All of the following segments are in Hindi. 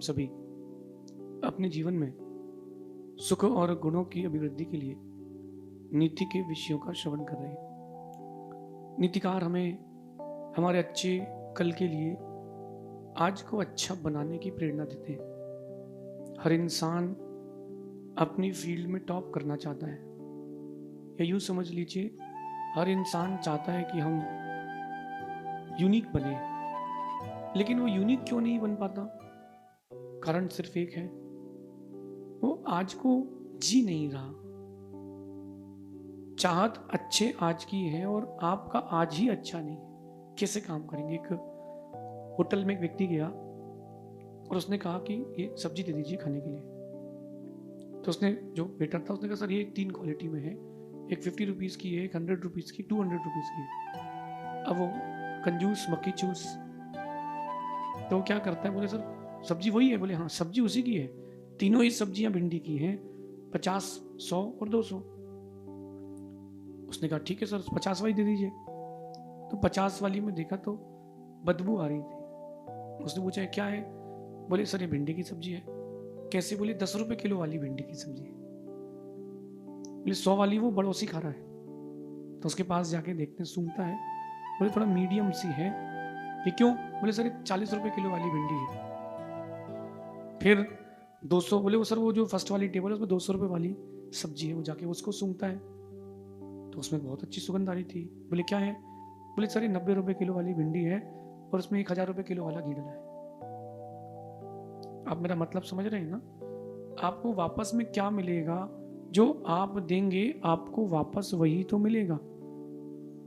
सभी अपने जीवन में सुख और गुणों की अभिवृद्धि के लिए नीति के विषयों का श्रवण कर रहे हैं। नीतिकार हमें हमारे अच्छे कल के लिए आज को अच्छा बनाने की प्रेरणा देते हैं। हर इंसान अपनी फील्ड में टॉप करना चाहता है, या यूं समझ लीजिए हर इंसान चाहता है कि हम यूनिक बने, लेकिन वो यूनिक क्यों नहीं बन पाता? कारण सिर्फ एक है, वो आज को जी नहीं रहा। चाहत अच्छे आज की है और आपका आज ही अच्छा नहीं है, कैसे काम करेंगे? एक होटल में एक व्यक्ति गया और उसने कहा कि ये सब्जी दे दीजिए खाने के लिए। तो उसने, जो वेटर था, उसने कहा सर ये 3 क्वालिटी में है, एक 50 रुपीज़ की है, एक 100 रुपीज़ की, 200 रुपीज़ की है। अब वो कंजूस मक्खी चूस, तो वो क्या करता है, बोले सर सब्जी वही है? बोले हाँ सब्जी उसी की है, तीनों ही सब्जियां भिंडी की हैं, 50, 100 और 200। उसने कहा ठीक है सर 50 वाली दे दीजिए। तो 50 वाली में देखा तो बदबू आ रही थी। उसने पूछा क्या है? बोले सर ये भिंडी की सब्जी है। कैसे? बोले 10 रुपए किलो वाली भिंडी की सब्जी है। बोले 100 वाली वो बड़ोसी खा रहा है। तो उसके पास जाके देखते हैं, सूंघता है, बोले थोड़ा मीडियम सी है। ये क्यों? बोले सर ये 40 रुपए किलो वाली भिंडी है। फिर 200, बोले वो सर वो जो फर्स्ट वाली टेबल है उसमें 200 रुपए वाली सब्जी है। वो जाके उसको सूंघता है तो उसमें बहुत अच्छी सुगंध आ रही थी। बोले क्या है? बोले सर ये 90 रुपए किलो वाली भिंडी है और उसमें 1000 रुपए किलो वाला घी डला है। आप मेरा मतलब समझ रहे हैं ना? आपको वापस में क्या मिलेगा? जो आप देंगे आपको वापस वही तो मिलेगा।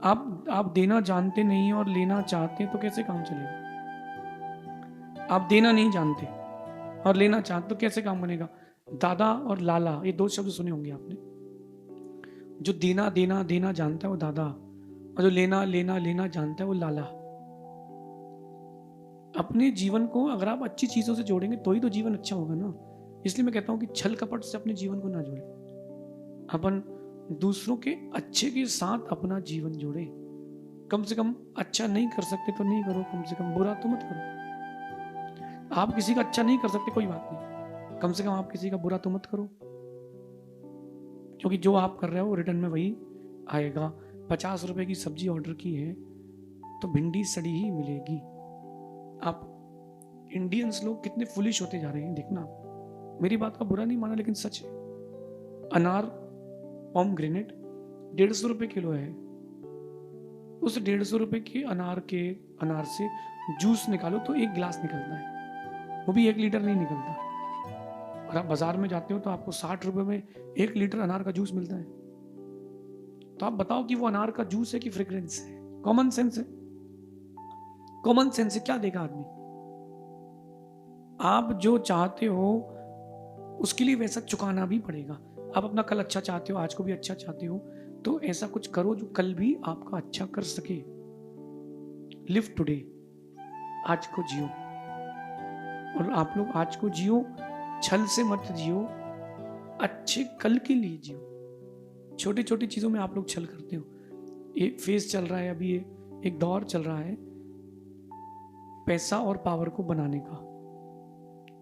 आप देना जानते नहीं और लेना चाहते तो कैसे काम चलेगा? आप देना नहीं जानते और लेना चाहते तो कैसे काम बनेगा? दादा और लाला, ये 2 शब्द सुने होंगे आपने। जो देना देना देना जानता है वो दादा, और जो लेना लेना लेना जानता है वो लाला। अपने जीवन को अगर आप अच्छी चीजों से जोड़ेंगे तो ही तो जीवन अच्छा होगा ना। इसलिए मैं कहता हूं कि छल कपट से अपने जीवन को ना जोड़े। अपन दूसरों के अच्छे के साथ अपना जीवन जोड़े। कम से कम अच्छा नहीं कर सकते तो नहीं करो, कम से कम बुरा तो मत करो। आप किसी का अच्छा नहीं कर सकते, कोई बात नहीं, कम से कम आप किसी का बुरा तो मत करो, क्योंकि जो आप कर रहे हो रिटर्न में वही आएगा। 50 रुपए की सब्जी ऑर्डर की है तो भिंडी सड़ी ही मिलेगी। आप इंडियंस लोग कितने फुलिश होते जा रहे हैं, देखना। मेरी बात का बुरा नहीं माना, लेकिन सच है। अनार, पोमग्रेनेट 150 रुपए किलो है। उस 150 रुपए के अनार से जूस निकालो तो 1 गिलास निकलता है, वो भी 1 लीटर नहीं निकलता। और आप बाजार में जाते हो तो आपको 60 रुपए में 1 लीटर अनार का जूस मिलता है। तो आप बताओ कि वो अनार का जूस है कि फ्रेग्रेंस है? कॉमन सेंस है। कॉमन सेंस से क्या देगा आदमी? आप जो चाहते हो उसके लिए वैसा चुकाना भी पड़ेगा। आप अपना कल अच्छा चाहते हो, आज को भी अच्छा चाहते हो, तो ऐसा कुछ करो जो कल भी आपका अच्छा कर सके। लिव टुडे, आज को जियो। और आप लोग आज को जियो, छल से मत जियो, अच्छे कल के लिए जियो। छोटी छोटी चीजों में आप लोग छल करते हो। ये फेज चल रहा है, अभी ये एक दौर चल रहा है पैसा और पावर को बनाने का।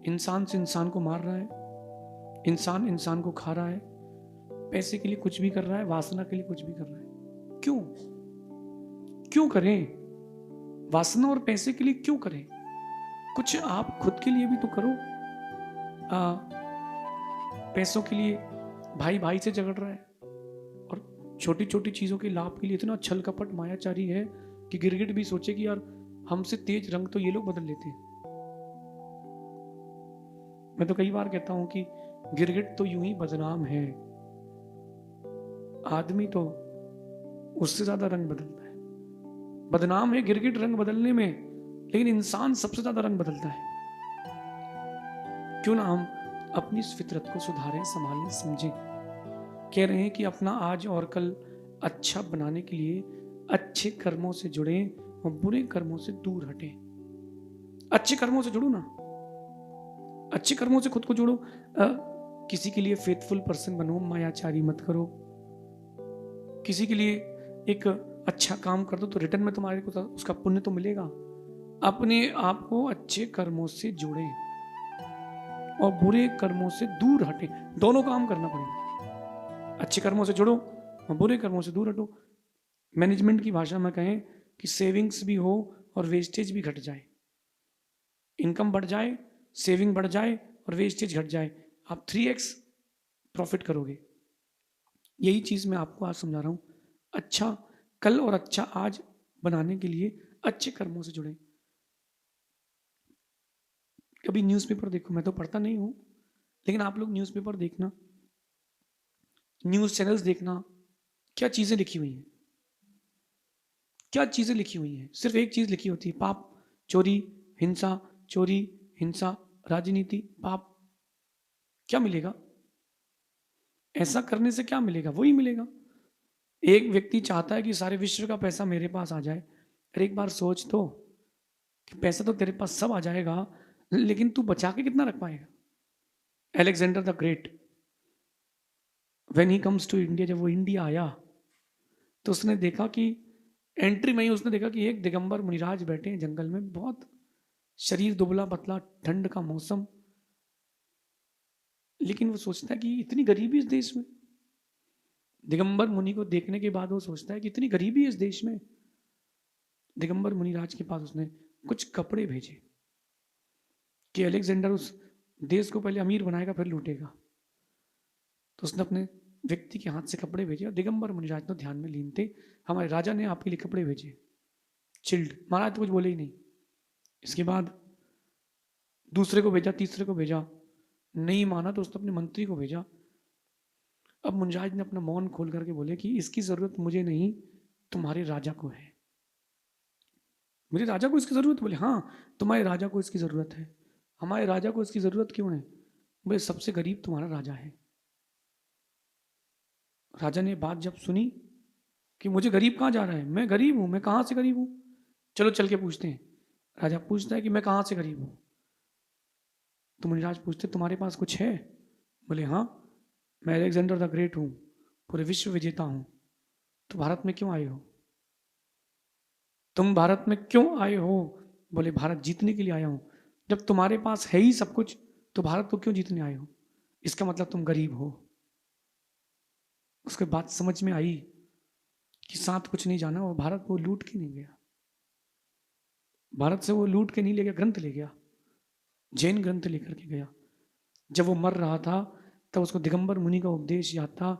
इंसान से इंसान को मार रहा है, इंसान इंसान को खा रहा है, पैसे के लिए कुछ भी कर रहा है, वासना के लिए कुछ भी कर रहा है। क्यों? क्यों करें? वासना और पैसे के लिए क्यों करें? कुछ आप खुद के लिए भी तो करो। पैसों के लिए भाई भाई से झगड़ रहा है, और छोटी छोटी चीजों के लाभ के लिए इतना छल कपट मायाचारी है कि गिरगिट भी सोचे कि यार हमसे तेज रंग तो ये लोग बदल लेते हैं। मैं तो कई बार कहता हूं कि गिरगिट तो यूं ही बदनाम है, आदमी तो उससे ज्यादा रंग बदलता है। बदनाम है गिरगिट रंग बदलने में, लेकिन इंसान सबसे ज्यादा रंग बदलता है। क्यों ना हम अपनी इस फितरत को सुधारें, संभालें, समझें। कह रहे हैं कि अपना आज और कल अच्छा बनाने के लिए अच्छे कर्मों से जुड़ें और बुरे कर्मों से दूर हटें। अच्छे कर्मों से जुड़ो ना, अच्छे कर्मों से खुद को जोड़ो। किसी के लिए फेथफुल पर्सन बनो, मायाचारी मत करो। किसी के लिए एक अच्छा काम कर दो तो रिटर्न में तुम्हारे को उसका पुण्य तो मिलेगा। अपने आप को अच्छे कर्मों से जोड़ें। और बुरे कर्मों से दूर हटे। दोनों काम करना पड़ेगा, अच्छे कर्मों से जुड़ो और बुरे कर्मों से दूर हटो। मैनेजमेंट की भाषा में कहें कि सेविंग्स भी हो और वेस्टेज भी घट जाए, इनकम बढ़ जाए, सेविंग बढ़ जाए और वेस्टेज घट जाए, आप 3x प्रॉफिट करोगे। यही चीज मैं आपको आज समझा रहा हूं। अच्छा कल और अच्छा आज बनाने के लिए अच्छे कर्मों से जुड़े। कभी न्यूज़पेपर देखो, मैं तो पढ़ता नहीं हूं, लेकिन आप लोग न्यूज़पेपर देखना, न्यूज़ चैनल्स देखना, क्या चीजें लिखी हुई हैं, क्या चीजें लिखी हुई हैं। सिर्फ एक चीज लिखी होती है, पाप, चोरी, हिंसा, चोरी, हिंसा, राजनीति, पाप। क्या मिलेगा? ऐसा करने से क्या मिलेगा? वही मिलेगा। एक व्यक्ति चाहता है कि सारे विश्व का पैसा मेरे पास आ जाए। अरे एक बार सोच तो कि पैसा तो तेरे पास सब आ जाएगा, लेकिन तू बचा के कितना रख पाएगा? Alexander the great, when he comes to India, जब वो इंडिया आया तो उसने देखा कि एंट्री में ही उसने देखा कि एक दिगंबर मुनिराज बैठे हैं जंगल में, बहुत शरीर दुबला पतला, ठंड का मौसम, लेकिन वो सोचता है कि इतनी गरीबी इस देश में। दिगंबर मुनि को देखने के बाद वो सोचता है कि इतनी गरीबी है इस देश में। दिगंबर मुनिराज के पास उसने कुछ कपड़े भेजे कि अलेक्जेंडर उस देश को पहले अमीर बनाएगा फिर लूटेगा। तो उसने अपने व्यक्ति के हाथ से कपड़े भेजे और दिगंबर मुनिराज तो ध्यान में लीन थे, हमारे राजा ने आपके लिए कपड़े भेजे। चिल्ड, महाराज तो कुछ बोले ही नहीं। इसके बाद दूसरे को भेजा, तीसरे को भेजा, नहीं माना तो उसने अपने मंत्री को भेजा। अब मुनिराज ने अपना मौन खोल करके बोले कि इसकी जरूरत मुझे नहीं, तुम्हारे राजा को है। मेरे राजा को इसकी जरूरत? बोले हाँ, तुम्हारे राजा को इसकी जरूरत है। हमारे राजा को इसकी जरूरत क्यों है? बोले सबसे गरीब तुम्हारा राजा है। राजा ने बात जब सुनी कि मुझे गरीब कहाँ जा रहा है, मैं गरीब हूं, मैं कहाँ से गरीब हूं, चलो चल के पूछते हैं। राजा पूछता है कि मैं कहाँ से गरीब हूं। तो मुनिराज पूछते तुम्हारे पास कुछ है? बोले हाँ, मैं अलेक्जेंडर द ग्रेट हूँ, पूरे विश्व विजेता हूँ। तो भारत में क्यों आए हो? तुम भारत में क्यों आए हो? बोले भारत जीतने के लिए आया हूँ। जब तुम्हारे पास है ही सब कुछ तो भारत को क्यों जीतने आए हो? इसका मतलब तुम गरीब हो। उसके बाद समझ में आई कि साथ कुछ नहीं जाना, और भारत वो लूट के नहीं गया। भारत से वो लूट के नहीं ले गया, ग्रंथ ले गया, जैन ग्रंथ लेकर के गया। जब वो मर रहा था तब उसको दिगंबर मुनि का उपदेश याद था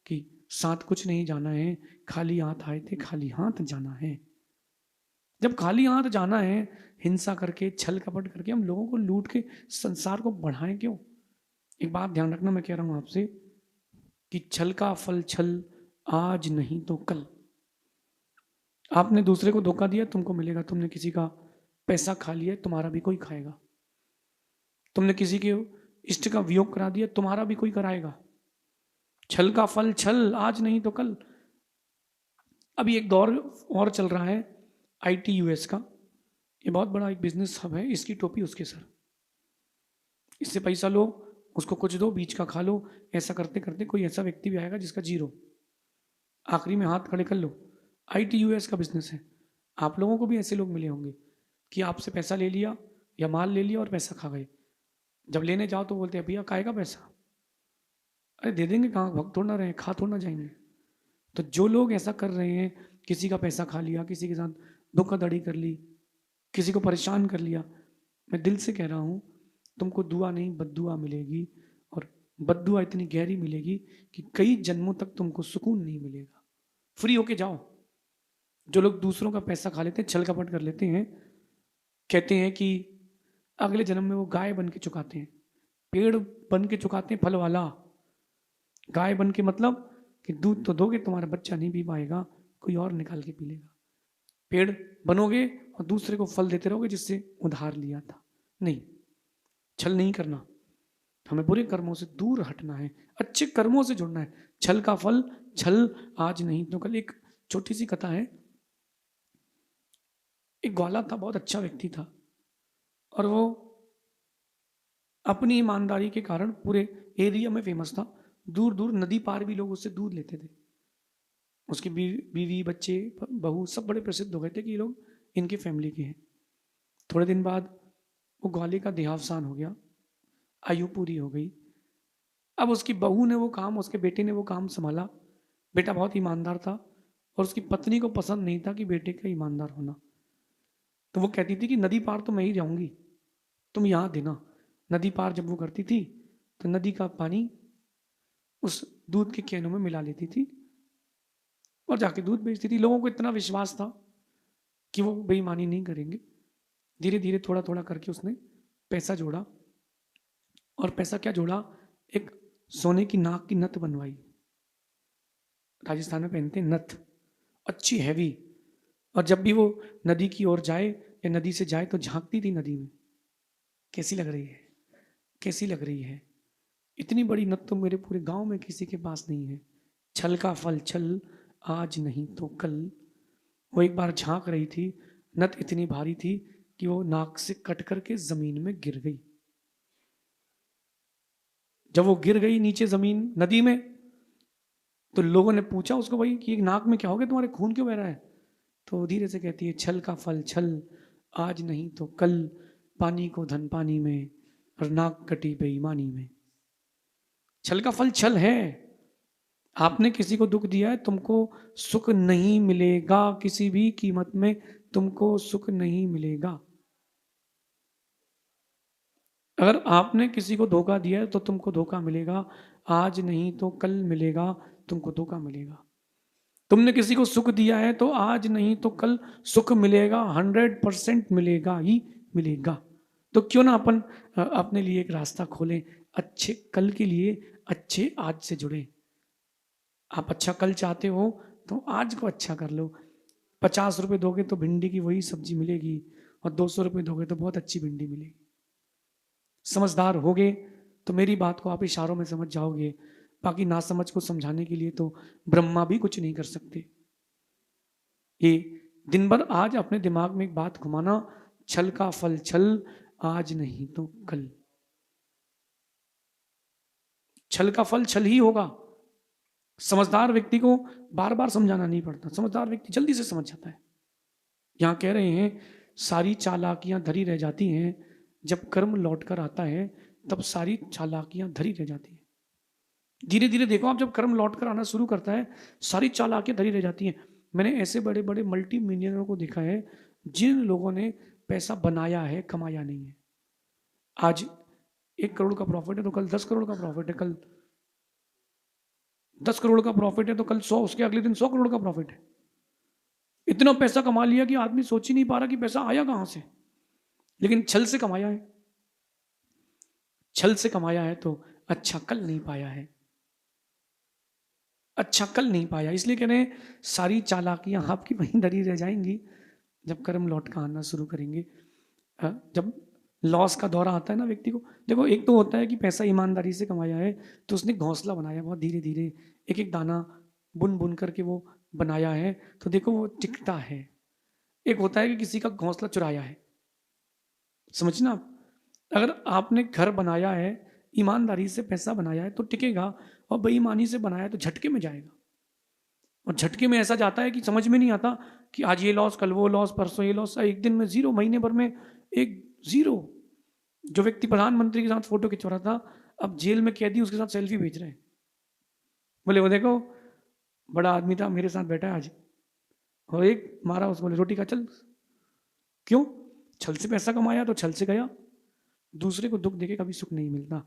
कि साथ कुछ नहीं जाना है, खाली हाथ आए थे, खाली हाथ जाना है। जब खाली हाथ जाना है, हिंसा करके, छल कपट करके हम लोगों को लूट के संसार को बढ़ाएं क्यों? एक बात ध्यान रखना, मैं कह रहा हूं आपसे कि छल का फल छल, आज नहीं तो कल। आपने दूसरे को धोखा दिया, तुमको मिलेगा। तुमने किसी का पैसा खा लिया, तुम्हारा भी कोई खाएगा। तुमने किसी के इष्ट का वियोग करा दिया, तुम्हारा भी कोई कराएगा। छल का फल छल, आज नहीं तो कल। अभी एक दौर और चल रहा है ITUS का। ये बहुत बड़ा एक बिजनेस हब है, इसकी टोपी उसके सर। इससे पैसा लो, उसको कुछ दो, बीच का खा लो। ऐसा करते करते कोई ऐसा व्यक्ति भी आएगा जिसका जीरो, आखिरी में हाथ खड़े कर लो। ITUS का बिजनेस है। आप लोगों को भी ऐसे लोग मिले होंगे कि आपसे पैसा ले लिया या माल ले लिया और पैसा खा गए। जब लेने जाओ तो बोलते हैं भैया काहे का पैसा? अरे दे देंगे, कहाँ भग थोड़ा ना रहे, खा थोड़ा ना जाएंगे। तो जो लोग ऐसा कर रहे हैं, किसी का पैसा खा लिया, किसी के साथ धोखाधड़ी कर ली, किसी को परेशान कर लिया, मैं दिल से कह रहा हूँ तुमको दुआ नहीं बद्दुआ मिलेगी, और बद्दुआ इतनी गहरी मिलेगी कि कई जन्मों तक तुमको सुकून नहीं मिलेगा। फ्री होके जाओ। जो लोग दूसरों का पैसा खा लेते हैं, छल कपट कर लेते हैं, कहते हैं कि अगले जन्म में वो गाय बन के चुकाते हैं, पेड़ बन के चुकाते हैं फल वाला। गाय बन के मतलब कि दूध तो दोगे, तुम्हारा बच्चा नहीं पी पाएगा, कोई और निकाल के पी लेगा। पेड़ बनोगे और दूसरे को फल देते रहोगे जिससे उधार लिया था। नहीं, छल नहीं करना, हमें बुरे कर्मों से दूर हटना है, अच्छे कर्मों से जुड़ना है। छल का फल छल, आज नहीं तो कल। एक छोटी सी कथा है। एक ग्वाला था, बहुत अच्छा व्यक्ति था, और वो अपनी ईमानदारी के कारण पूरे एरिया में फेमस था। दूर दूर नदी पार भी लोग उससे दूध लेते थे। उसकी बीवी बच्चे बहू सब बड़े प्रसिद्ध हो गए थे कि ये लोग इनकी फैमिली के हैं। थोड़े दिन बाद वो ग्वाले का देहावसान हो गया। आयु पूरी हो गई। अब उसकी बहू ने वो काम, उसके बेटे ने वो काम संभाला। बेटा बहुत ईमानदार था और उसकी पत्नी को पसंद नहीं था कि बेटे का ईमानदार होना। तो वो कहती थी कि नदी पार तो मैं ही जाऊंगी, तुम यहाँ देना। नदी पार जब वो करती थी तो नदी का पानी उस दूध के कैनों में मिला लेती थी और जाके दूध बेचती थी। लोगों को इतना विश्वास था कि वो बेईमानी नहीं करेंगे। धीरे धीरे थोड़ा थोड़ा करके उसने पैसा जोड़ा, और पैसा क्या जोड़ा, एक सोने की नाक की नथ बनवाई। राजस्थान में पहनते हैं नथ, अच्छी हैवी। और जब भी वो नदी की ओर जाए या नदी से जाए तो झांकती थी नदी में, कैसी लग रही है, कैसी लग रही है। इतनी बड़ी नथ तो मेरे पूरे गांव में किसी के पास नहीं है। छल का फल छल, आज नहीं तो कल। वो एक बार झांक रही थी, नथ इतनी भारी थी कि वो नाक से कट करके जमीन में गिर गई। जब वो गिर गई नीचे जमीन नदी में, तो लोगों ने पूछा उसको, भाई कि नाक में क्या हो गया, तुम्हारे खून क्यों बह रहा है? तो धीरे से कहती है, छल का फल छल, आज नहीं तो कल। पानी को धन पानी में, और नाक कटी बेईमानी में। छल का फल छल है। आपने किसी को दुख दिया है, तुमको सुख नहीं मिलेगा, किसी भी कीमत में तुमको सुख नहीं मिलेगा। अगर आपने किसी को धोखा दिया है तो तुमको धोखा मिलेगा, आज नहीं तो कल मिलेगा, तुमको धोखा मिलेगा। तुमने किसी को सुख दिया है तो आज नहीं तो कल सुख मिलेगा, 100% मिलेगा ही मिलेगा। तो क्यों ना अपन अपने लिए एक रास्ता खोलें, अच्छे कल के लिए, अच्छे आज से जुड़े। आप अच्छा कल चाहते हो तो आज को अच्छा कर लो। 50 रुपए दोगे तो भिंडी की वही सब्जी मिलेगी, और 200 रुपए दोगे तो बहुत अच्छी भिंडी मिलेगी। समझदार होगे तो मेरी बात को आप इशारों में समझ जाओगे। बाकी ना समझ को समझाने के लिए तो ब्रह्मा भी कुछ नहीं कर सकते। ये दिन भर आज अपने दिमाग में एक बात घुमाना, छल का फल छल, आज नहीं तो कल। छल का फल छल ही होगा। समझदार व्यक्ति को बार बार समझाना नहीं पड़ता, समझदार व्यक्ति जल्दी से समझ जाता है। यहां कह रहे हैं सारी चालाकियां धरी रह जाती हैं, जब कर्म लौट कर आता है तब सारी चालाकियां धरी रह जाती हैं। धीरे धीरे देखो आप, जब कर्म लौट कर आना शुरू करता है सारी चालाकियां धरी रह जाती हैं। मैंने ऐसे बड़े बड़े मल्टी मिलियनरों को देखा है जिन लोगों ने पैसा बनाया है, कमाया नहीं है। आज 1 करोड़ का प्रॉफिट है तो कल 10 करोड़ का प्रॉफिट है, कल 10 करोड़ का प्रॉफिट है तो कल 100, उसके अगले दिन 100 करोड़ का प्रॉफिट है। इतना पैसा कमा लिया कि आदमी सोच ही नहीं पा रहा कि पैसा आया कहां से। लेकिन छल से कमाया है, छल से कमाया है तो अच्छा कल नहीं पाया है, अच्छा कल नहीं पाया। इसलिए कह रहे हैं सारी चालाकियां आपकी वहीं धरी रह जाएंगी जब कर्म लौट का आना शुरू करेंगे। जब लॉस का दौरा आता है ना व्यक्ति को, देखो एक तो होता है कि पैसा ईमानदारी से कमाया है तो उसने घोंसला बनाया, बहुत धीरे धीरे एक एक दाना बुन बुन करके वो बनाया है, तो देखो वो टिकता है। एक होता है कि किसी का घोंसला चुराया है, समझना। अगर आपने घर बनाया है, ईमानदारी से पैसा बनाया है तो टिकेगा, और बेईमानी से बनाया है तो झटके में जाएगा। और झटके में ऐसा जाता है कि समझ में नहीं आता कि आज ये लॉस, कल वो लॉस, परसों ये लॉस, एक दिन में जीरो, महीने भर में एक जीरो। जो व्यक्ति प्रधानमंत्री के साथ फोटो खिंचवा रहा था, अब जेल में कैदी उसके साथ सेल्फी भेज रहे हैं। बोले वो देखो बड़ा आदमी था, मेरे साथ बैठा है आज, और एक मारा उसको, बोले रोटी खा चल। क्यों? छल से पैसा कमाया तो छल से गया। दूसरे को दुख देके कभी सुख नहीं मिलता।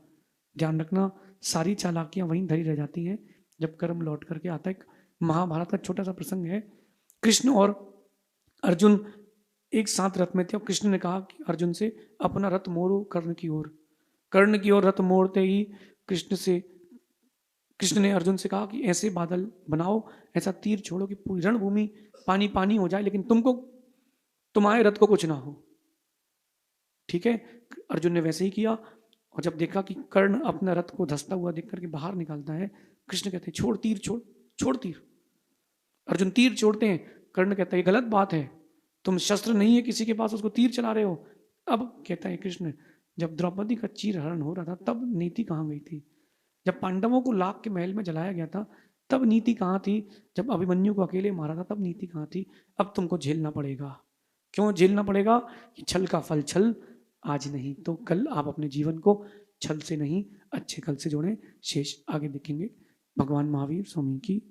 ध्यान रखना, सारी चालाकियां वहीं धरी रह जाती हैं जब कर्म लौट करके आता है। महाभारत का छोटा सा प्रसंग है। कृष्ण और अर्जुन एक साथ रथ में थे, और कृष्ण ने कहा कि अर्जुन से अपना रथ मोड़ो कर्ण की ओर। कर्ण की ओर रथ मोड़ते ही कृष्ण ने अर्जुन से कहा कि ऐसे बादल बनाओ, ऐसा तीर छोड़ो कि पूरी रणभूमि पानी पानी हो जाए, लेकिन तुम्हारे रथ को कुछ ना हो। ठीक है, अर्जुन ने वैसे ही किया। और जब देखा कि कर्ण अपना रथ को धंसता हुआ देख करके बाहर निकालता है, कृष्ण कहते हैं छोड़ तीर, छोड़ छोड़ तीर। अर्जुन तीर छोड़ते हैं, कर्ण कहता है ये गलत बात है, तुम शस्त्र नहीं है किसी के पास, उसको तीर चला रहे हो। अब कहता है कृष्ण, जब द्रौपदी का चीर हरण हो रहा था तब नीति कहाँ गई थी? जब पांडवों को लाख के महल में जलाया गया था तब नीति कहाँ थी? जब अभिमन्यु को अकेले मारा था तब नीति कहाँ थी? अब तुमको झेलना पड़ेगा। क्यों झेलना पड़ेगा? कि छल का फल छल, आज नहीं तो कल। आप अपने जीवन को छल से नहीं अच्छे कल से जोड़ें। शेष आगे देखेंगे। भगवान महावीर स्वामी की